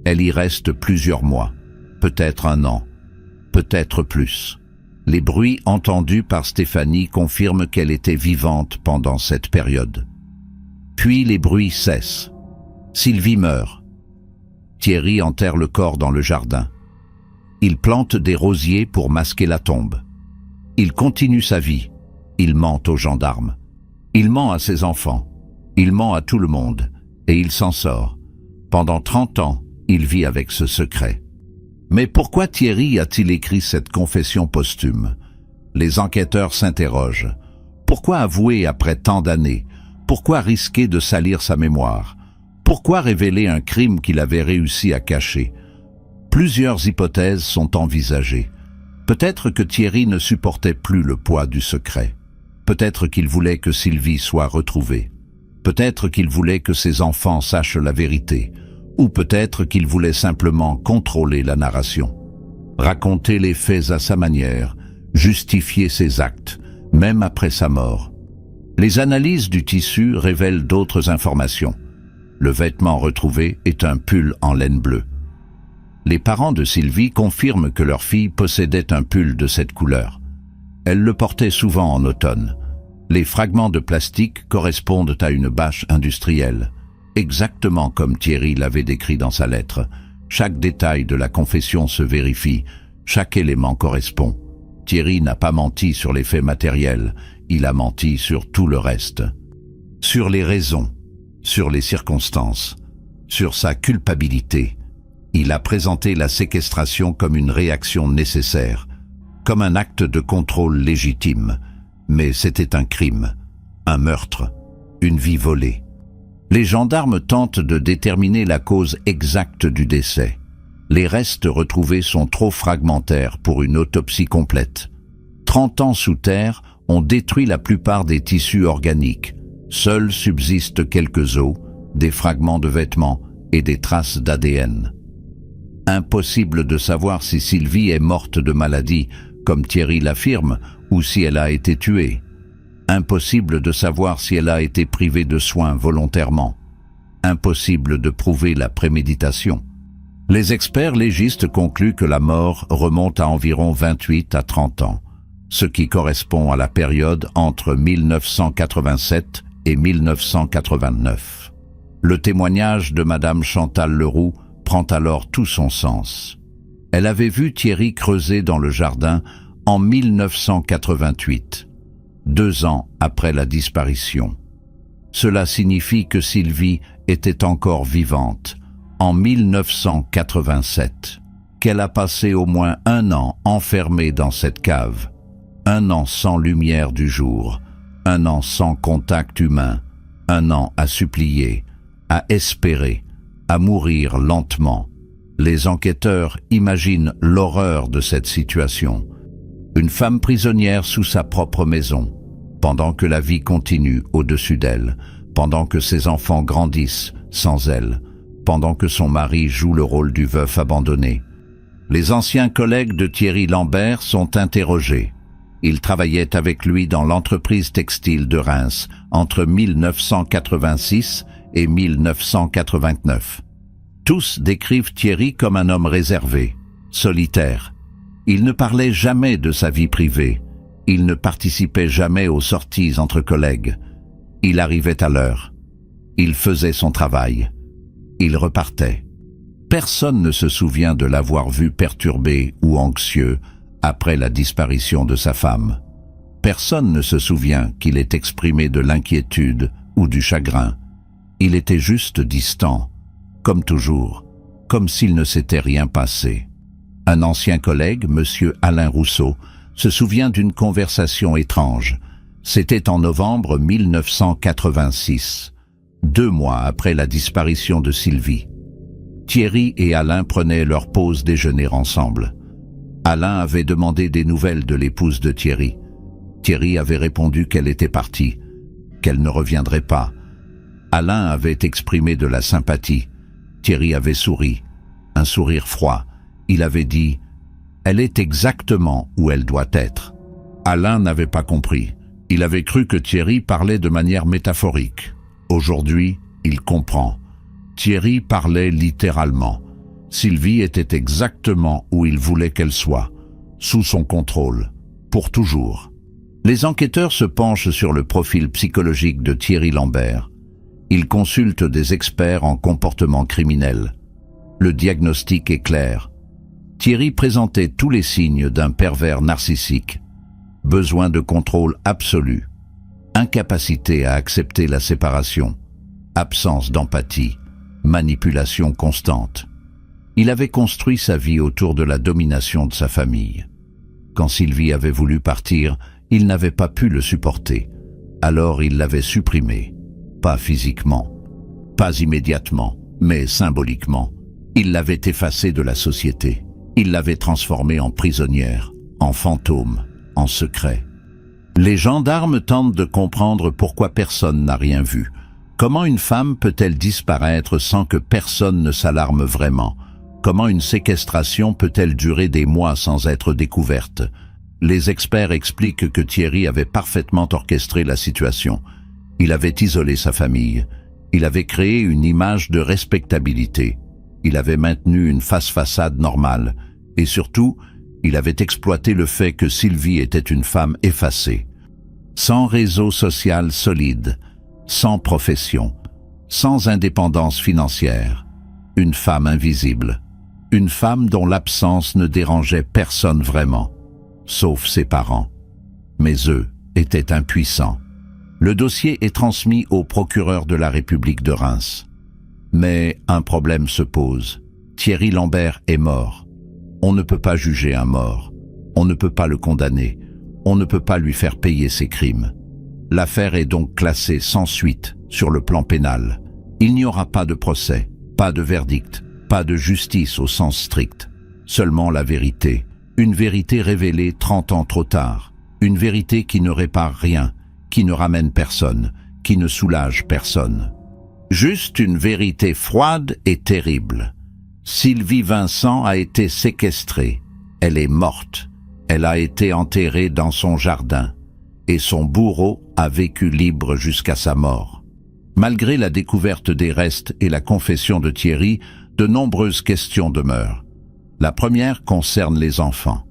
Elle y reste plusieurs mois, peut-être 1 an, peut-être plus. Les bruits entendus par Stéphanie confirment qu'elle était vivante pendant cette période. Puis les bruits cessent. Sylvie meurt. Thierry enterre le corps dans le jardin. Il plante des rosiers pour masquer la tombe. Il continue sa vie. Il ment aux gendarmes. Il ment à ses enfants. Il ment à tout le monde. Et il s'en sort. Pendant 30 ans, il vit avec ce secret. Mais pourquoi Thierry a-t-il écrit cette confession posthume? Les enquêteurs s'interrogent. Pourquoi avouer après tant d'années? Pourquoi risquer de salir sa mémoire? Pourquoi révéler un crime qu'il avait réussi à cacher? Plusieurs hypothèses sont envisagées. Peut-être que Thierry ne supportait plus le poids du secret. Peut-être qu'il voulait que Sylvie soit retrouvée. Peut-être qu'il voulait que ses enfants sachent la vérité. Ou peut-être qu'il voulait simplement contrôler la narration. Raconter les faits à sa manière, justifier ses actes, même après sa mort. Les analyses du tissu révèlent d'autres informations. Le vêtement retrouvé est un pull en laine bleue. Les parents de Sylvie confirment que leur fille possédait un pull de cette couleur. Elle le portait souvent en automne. Les fragments de plastique correspondent à une bâche industrielle, exactement comme Thierry l'avait décrit dans sa lettre. Chaque détail de la confession se vérifie, chaque élément correspond. Thierry n'a pas menti sur les faits matériels, il a menti sur tout le reste. Sur les raisons, sur les circonstances, sur sa culpabilité. Il a présenté la séquestration comme une réaction nécessaire, comme un acte de contrôle légitime. Mais c'était un crime, un meurtre, une vie volée. Les gendarmes tentent de déterminer la cause exacte du décès. Les restes retrouvés sont trop fragmentaires pour une autopsie complète. 30 ans sous terre ont détruit la plupart des tissus organiques. Seuls subsistent quelques os, des fragments de vêtements et des traces d'ADN. Impossible de savoir si Sylvie est morte de maladie, comme Thierry l'affirme, ou si elle a été tuée. Impossible de savoir si elle a été privée de soins volontairement. Impossible de prouver la préméditation. Les experts légistes concluent que la mort remonte à environ 28 à 30 ans, ce qui correspond à la période entre 1987 et 1989. Le témoignage de Madame Chantal Leroux prend alors tout son sens. Elle avait vu Thierry creuser dans le jardin en 1988, 2 ans après la disparition. Cela signifie que Sylvie était encore vivante en 1987, qu'elle a passé au moins 1 an enfermée dans cette cave, 1 an sans lumière du jour, 1 an sans contact humain, 1 an à supplier, à espérer, à mourir lentement. Les enquêteurs imaginent l'horreur de cette situation. Une femme prisonnière sous sa propre maison, pendant que la vie continue au-dessus d'elle, pendant que ses enfants grandissent sans elle, pendant que son mari joue le rôle du veuf abandonné. Les anciens collègues de Thierry Lambert sont interrogés. Ils travaillaient avec lui dans l'entreprise textile de Reims entre 1986 et 1989. Tous décrivent Thierry comme un homme réservé, solitaire. Il ne parlait jamais de sa vie privée. Il ne participait jamais aux sorties entre collègues. Il arrivait à l'heure. Il faisait son travail. Il repartait. Personne ne se souvient de l'avoir vu perturbé ou anxieux après la disparition de sa femme. Personne ne se souvient qu'il ait exprimé de l'inquiétude ou du chagrin. Il était juste distant, comme toujours, comme s'il ne s'était rien passé. Un ancien collègue, Monsieur Alain Rousseau, se souvient d'une conversation étrange. C'était en novembre 1986, 2 mois après la disparition de Sylvie. Thierry et Alain prenaient leur pause déjeuner ensemble. Alain avait demandé des nouvelles de l'épouse de Thierry. Thierry avait répondu qu'elle était partie, qu'elle ne reviendrait pas. Alain avait exprimé de la sympathie. Thierry avait souri, un sourire froid. Il avait dit « Elle est exactement où elle doit être ». Alain n'avait pas compris. Il avait cru que Thierry parlait de manière métaphorique. Aujourd'hui, il comprend. Thierry parlait littéralement. Sylvie était exactement où il voulait qu'elle soit, sous son contrôle, pour toujours. Les enquêteurs se penchent sur le profil psychologique de Thierry Lambert. Ils consultent des experts en comportement criminel. Le diagnostic est clair. Thierry présentait tous les signes d'un pervers narcissique. Besoin de contrôle absolu, incapacité à accepter la séparation, absence d'empathie, manipulation constante. Il avait construit sa vie autour de la domination de sa famille. Quand Sylvie avait voulu partir, il n'avait pas pu le supporter. Alors il l'avait supprimé. Pas physiquement, pas immédiatement, mais symboliquement. Il l'avait effacée de la société. Il l'avait transformée en prisonnière, en fantôme, en secret. Les gendarmes tentent de comprendre pourquoi personne n'a rien vu. Comment une femme peut-elle disparaître sans que personne ne s'alarme vraiment? Comment une séquestration peut-elle durer des mois sans être découverte? Les experts expliquent que Thierry avait parfaitement orchestré la situation. Il avait isolé sa famille. Il avait créé une image de respectabilité. Il avait maintenu une face-façade normale. Et surtout, il avait exploité le fait que Sylvie était une femme effacée. Sans réseau social solide, sans profession, sans indépendance financière. Une femme invisible. Une femme dont l'absence ne dérangeait personne vraiment, sauf ses parents. Mais eux étaient impuissants. Le dossier est transmis au procureur de la République de Reims. Mais un problème se pose. Thierry Lambert est mort. On ne peut pas juger un mort. On ne peut pas le condamner. On ne peut pas lui faire payer ses crimes. L'affaire est donc classée sans suite sur le plan pénal. Il n'y aura pas de procès, pas de verdict, pas de justice au sens strict. Seulement la vérité. Une vérité révélée 30 ans trop tard. Une vérité qui ne répare rien, qui ne ramène personne, qui ne soulage personne. Juste une vérité froide et terrible. Sylvie Vincent a été séquestrée. Elle est morte. Elle a été enterrée dans son jardin. Et son bourreau a vécu libre jusqu'à sa mort. Malgré la découverte des restes et la confession de Thierry, de nombreuses questions demeurent. La première concerne les enfants.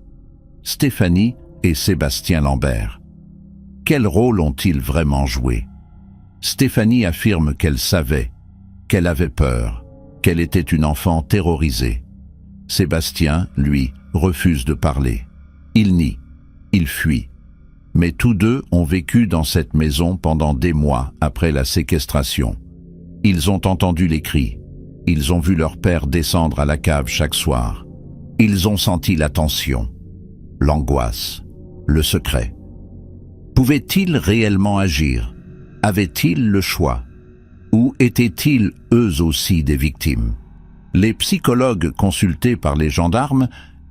Stéphanie et Sébastien Lambert. Quel rôle ont-ils vraiment joué? Stéphanie affirme qu'elle savait, qu'elle avait peur, qu'elle était une enfant terrorisée. Sébastien, lui, refuse de parler. Il nie, il fuit. Mais tous deux ont vécu dans cette maison pendant des mois après la séquestration. Ils ont entendu les cris. Ils ont vu leur père descendre à la cave chaque soir. Ils ont senti la tension, l'angoisse, le secret. Pouvaient-ils réellement agir? Avaient-ils le choix? Ou étaient-ils eux aussi des victimes? Les psychologues consultés par les gendarmes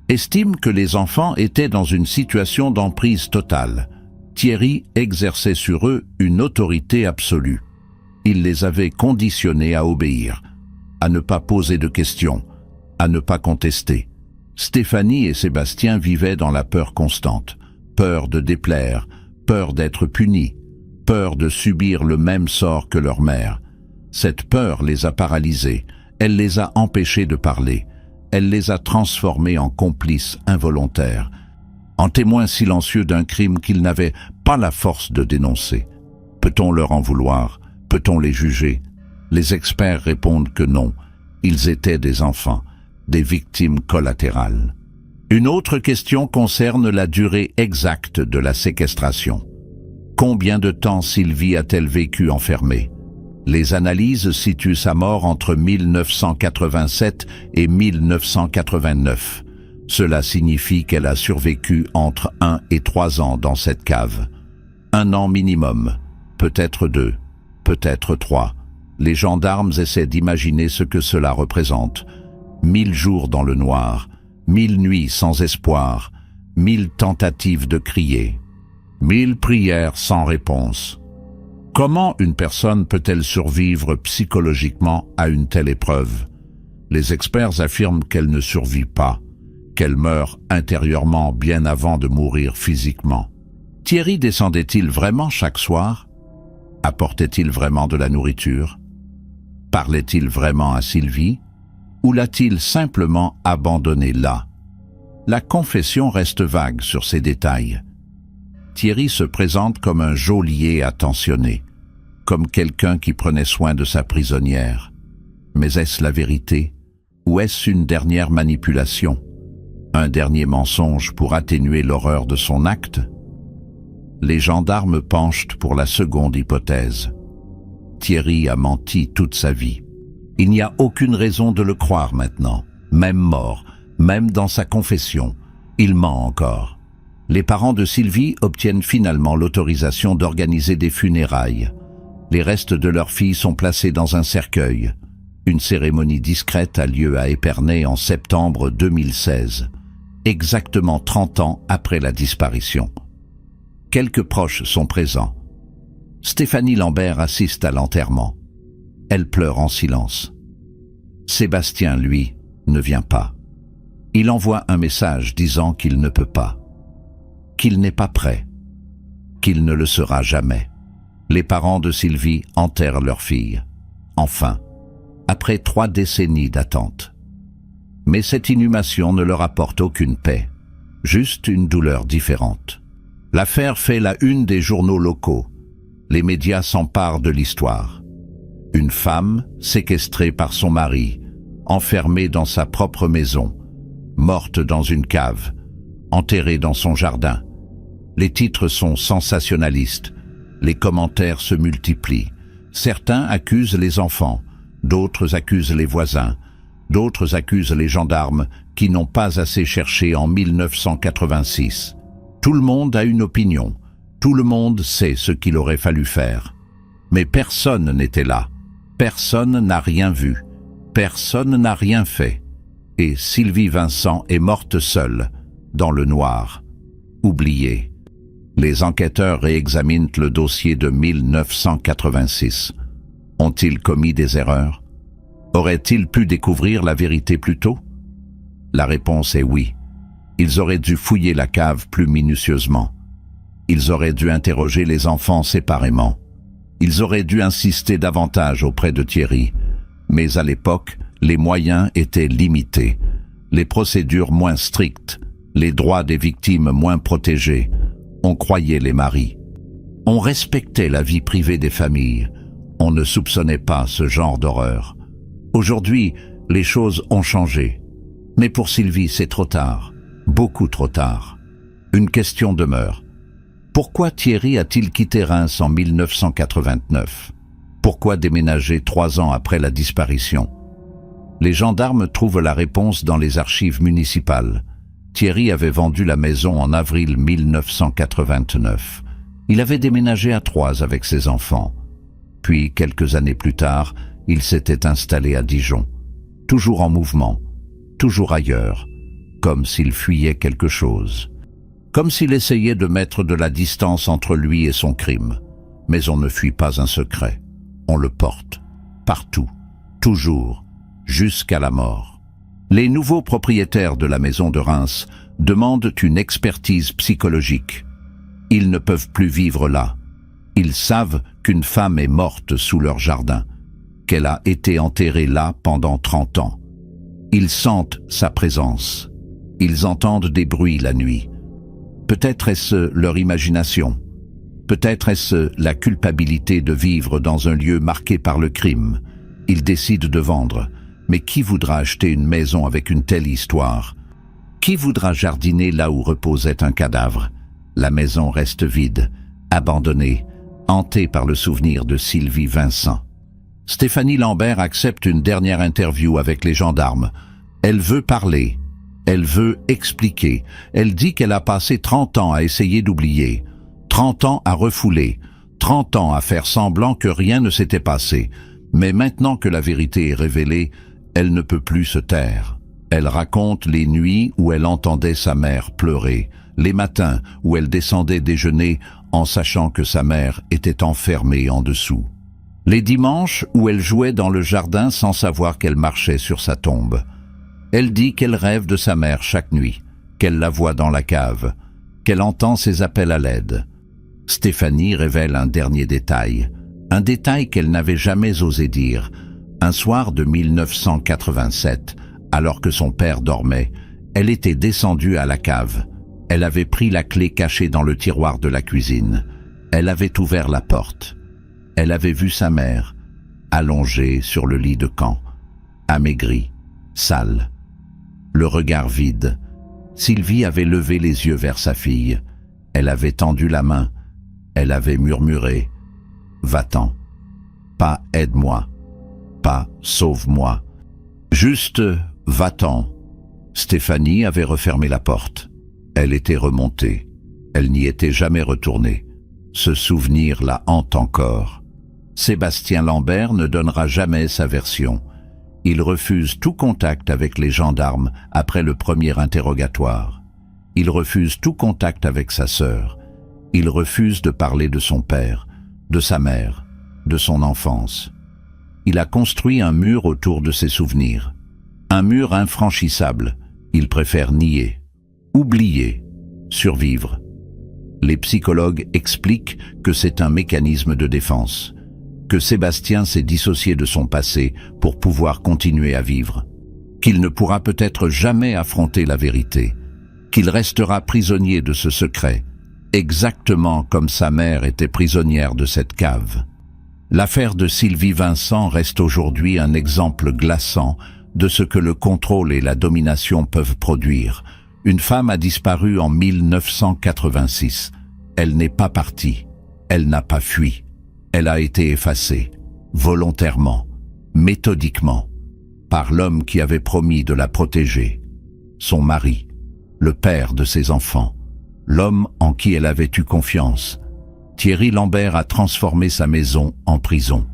estiment que les enfants étaient dans une situation d'emprise totale. Thierry exerçait sur eux une autorité absolue. Il les avait conditionnés à obéir, à ne pas poser de questions, à ne pas contester. Stéphanie et Sébastien vivaient dans la peur constante, peur de déplaire, peur d'être punis, peur de subir le même sort que leur mère. Cette peur les a paralysés, elle les a empêchés de parler, elle les a transformés en complices involontaires, en témoins silencieux d'un crime qu'ils n'avaient pas la force de dénoncer. Peut-on leur en vouloir? Peut-on les juger? Les experts répondent que non, ils étaient des enfants, des victimes collatérales. Une autre question concerne la durée exacte de la séquestration. Combien de temps Sylvie a-t-elle vécu enfermée? Les analyses situent sa mort entre 1987 et 1989. Cela signifie qu'elle a survécu entre 1 et 3 ans dans cette cave. 1 an minimum, peut-être 2, peut-être 3. Les gendarmes essaient d'imaginer ce que cela représente. 1000 jours dans le noir, 1000 nuits sans espoir, 1000 tentatives de crier, 1000 prières sans réponse. Comment une personne peut-elle survivre psychologiquement à une telle épreuve? Les experts affirment qu'elle ne survit pas, qu'elle meurt intérieurement bien avant de mourir physiquement. Thierry descendait-il vraiment chaque soir? Apportait-il vraiment de la nourriture? Parlait-il vraiment à Sylvie? Ou l'a-t-il simplement abandonnée là? La confession reste vague sur ces détails. Thierry se présente comme un geôlier attentionné, comme quelqu'un qui prenait soin de sa prisonnière. Mais est-ce la vérité? Ou est-ce une dernière manipulation? Un dernier mensonge pour atténuer l'horreur de son acte? Les gendarmes penchent pour la seconde hypothèse. Thierry a menti toute sa vie. Il n'y a aucune raison de le croire maintenant. Même mort, même dans sa confession, il ment encore. Les parents de Sylvie obtiennent finalement l'autorisation d'organiser des funérailles. Les restes de leur fille sont placés dans un cercueil. Une cérémonie discrète a lieu à Épernay en septembre 2016, exactement 30 ans après la disparition. Quelques proches sont présents. Stéphanie Lambert assiste à l'enterrement. Elle pleure en silence. Sébastien, lui, ne vient pas. Il envoie un message disant qu'il ne peut pas, qu'il n'est pas prêt, qu'il ne le sera jamais. Les parents de Sylvie enterrent leur fille. Enfin, après 3 décennies d'attente. Mais cette inhumation ne leur apporte aucune paix, juste une douleur différente. L'affaire fait la une des journaux locaux. Les médias s'emparent de l'histoire. Une femme séquestrée par son mari, enfermée dans sa propre maison, morte dans une cave, enterrée dans son jardin. Les titres sont sensationnalistes, les commentaires se multiplient. Certains accusent les enfants, d'autres accusent les voisins, d'autres accusent les gendarmes qui n'ont pas assez cherché en 1986. Tout le monde a une opinion, tout le monde sait ce qu'il aurait fallu faire. Mais personne n'était là, personne n'a rien vu, personne n'a rien fait. Et Sylvie Vincent est morte seule, dans le noir, oubliée. Les enquêteurs réexaminent le dossier de 1986. Ont-ils commis des erreurs? Auraient-ils pu découvrir la vérité plus tôt? La réponse est oui. Ils auraient dû fouiller la cave plus minutieusement. Ils auraient dû interroger les enfants séparément. Ils auraient dû insister davantage auprès de Thierry. Mais à l'époque, les moyens étaient limités, les procédures moins strictes, les droits des victimes moins protégés. On croyait les maris. On respectait la vie privée des familles. On ne soupçonnait pas ce genre d'horreur. Aujourd'hui, les choses ont changé. Mais pour Sylvie, c'est trop tard. Beaucoup trop tard. Une question demeure. Pourquoi Thierry a-t-il quitté Reims en 1989? Pourquoi déménager 3 ans après la disparition? Les gendarmes trouvent la réponse dans les archives municipales. Thierry avait vendu la maison en avril 1989. Il avait déménagé à Troyes avec ses enfants. Puis, quelques années plus tard, il s'était installé à Dijon. Toujours en mouvement, toujours ailleurs, comme s'il fuyait quelque chose. Comme s'il essayait de mettre de la distance entre lui et son crime. Mais on ne fuit pas un secret. On le porte, partout, toujours, jusqu'à la mort. Les nouveaux propriétaires de la maison de Reims demandent une expertise psychologique. Ils ne peuvent plus vivre là. Ils savent qu'une femme est morte sous leur jardin, qu'elle a été enterrée là pendant 30 ans. Ils sentent sa présence. Ils entendent des bruits la nuit. Peut-être est-ce leur imagination. Peut-être est-ce la culpabilité de vivre dans un lieu marqué par le crime. Ils décident de vendre. Mais qui voudra acheter une maison avec une telle histoire? Qui voudra jardiner là où reposait un cadavre? La maison reste vide, abandonnée, hantée par le souvenir de Sylvie Vincent. Stéphanie Lambert accepte une dernière interview avec les gendarmes. Elle veut parler. Elle veut expliquer. Elle dit qu'elle a passé 30 ans à essayer d'oublier, 30 ans à refouler, 30 ans à faire semblant que rien ne s'était passé. Mais maintenant que la vérité est révélée, elle ne peut plus se taire. Elle raconte les nuits où elle entendait sa mère pleurer, les matins où elle descendait déjeuner en sachant que sa mère était enfermée en dessous, les dimanches où elle jouait dans le jardin sans savoir qu'elle marchait sur sa tombe. Elle dit qu'elle rêve de sa mère chaque nuit, qu'elle la voit dans la cave, qu'elle entend ses appels à l'aide. Stéphanie révèle un dernier détail, un détail qu'elle n'avait jamais osé dire. Un soir de 1987, alors que son père dormait, elle était descendue à la cave. Elle avait pris la clé cachée dans le tiroir de la cuisine. Elle avait ouvert la porte. Elle avait vu sa mère, allongée sur le lit de camp, amaigrie, sale, le regard vide. Sylvie avait levé les yeux vers sa fille. Elle avait tendu la main. Elle avait murmuré « Va-t'en ». Pas « aide-moi », pas « sauve-moi », juste « va-t'en ». Stéphanie avait refermé la porte. Elle était remontée. Elle n'y était jamais retournée. Ce souvenir la hante encore. Sébastien Lambert ne donnera jamais sa version. Il refuse tout contact avec les gendarmes après le premier interrogatoire. Il refuse tout contact avec sa sœur. Il refuse de parler de son père, de sa mère, de son enfance. Il a construit un mur autour de ses souvenirs. Un mur infranchissable. Il préfère nier, oublier, survivre. Les psychologues expliquent que c'est un mécanisme de défense, que Sébastien s'est dissocié de son passé pour pouvoir continuer à vivre, qu'il ne pourra peut-être jamais affronter la vérité, qu'il restera prisonnier de ce secret, exactement comme sa mère était prisonnière de cette cave. L'affaire de Sylvie Vincent reste aujourd'hui un exemple glaçant de ce que le contrôle et la domination peuvent produire. Une femme a disparu en 1986. Elle n'est pas partie. Elle n'a pas fui. Elle a été effacée, volontairement, méthodiquement, par l'homme qui avait promis de la protéger. Son mari, le père de ses enfants, l'homme en qui elle avait eu confiance. Thierry Lambert a transformé sa maison en prison.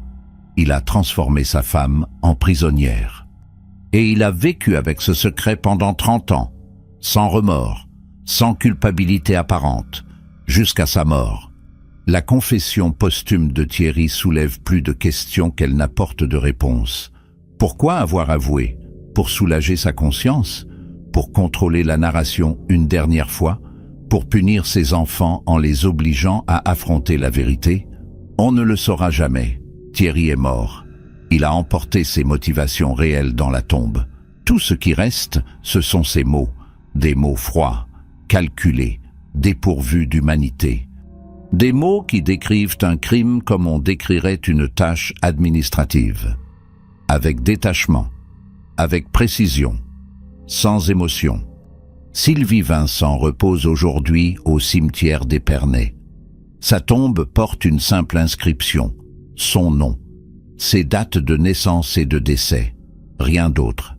Il a transformé sa femme en prisonnière. Et il a vécu avec ce secret pendant 30 ans, sans remords, sans culpabilité apparente, jusqu'à sa mort. La confession posthume de Thierry soulève plus de questions qu'elle n'apporte de réponses. Pourquoi avoir avoué? Pour soulager sa conscience? Pour contrôler la narration une dernière fois? Pour punir ses enfants en les obligeant à affronter la vérité? On ne le saura jamais. Thierry est mort. Il a emporté ses motivations réelles dans la tombe. Tout ce qui reste, ce sont ses mots. Des mots froids, calculés, dépourvus d'humanité. Des mots qui décrivent un crime comme on décrirait une tâche administrative. Avec détachement, avec précision, sans émotion. Sylvie Vincent repose aujourd'hui au cimetière d'Épernay. Sa tombe porte une simple inscription, son nom, ses dates de naissance et de décès, rien d'autre.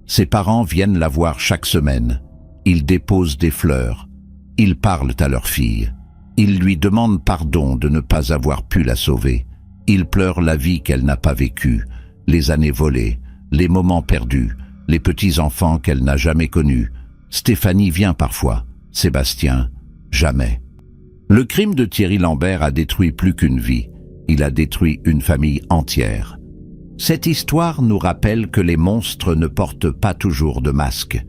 Ses parents viennent la voir chaque semaine. Ils déposent des fleurs. Ils parlent à leur fille. Ils lui demandent pardon de ne pas avoir pu la sauver. Ils pleurent la vie qu'elle n'a pas vécue, les années volées, les moments perdus, les petits-enfants qu'elle n'a jamais connus. Stéphanie vient parfois, Sébastien, jamais. Le crime de Thierry Lambert a détruit plus qu'une vie. Il a détruit une famille entière. Cette histoire nous rappelle que les monstres ne portent pas toujours de masque,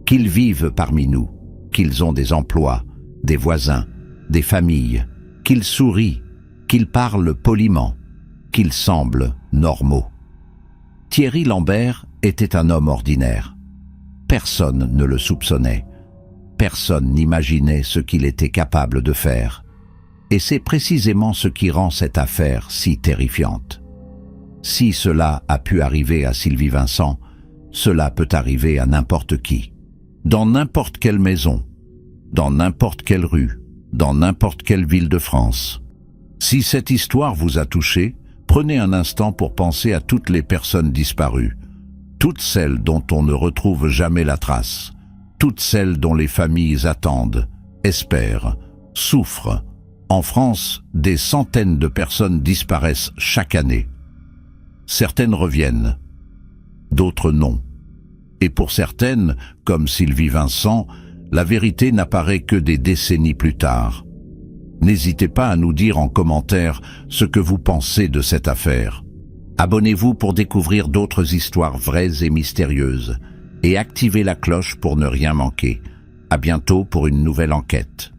qu'ils vivent parmi nous, qu'ils ont des emplois, des voisins, des familles, qu'ils sourient, qu'ils parlent poliment, qu'ils semblent normaux. Thierry Lambert était un homme ordinaire. Personne ne le soupçonnait. Personne n'imaginait ce qu'il était capable de faire. Et c'est précisément ce qui rend cette affaire si terrifiante. Si cela a pu arriver à Sylvie Vincent, cela peut arriver à n'importe qui. Dans n'importe quelle maison, dans n'importe quelle rue, dans n'importe quelle ville de France. Si cette histoire vous a touché, prenez un instant pour penser à toutes les personnes disparues, toutes celles dont on ne retrouve jamais la trace, toutes celles dont les familles attendent, espèrent, souffrent. En France, des centaines de personnes disparaissent chaque année. Certaines reviennent, d'autres non. Et pour certaines, comme Sylvie Vincent, la vérité n'apparaît que des décennies plus tard. N'hésitez pas à nous dire en commentaire ce que vous pensez de cette affaire. Abonnez-vous pour découvrir d'autres histoires vraies et mystérieuses. Et activez la cloche pour ne rien manquer. À bientôt pour une nouvelle enquête.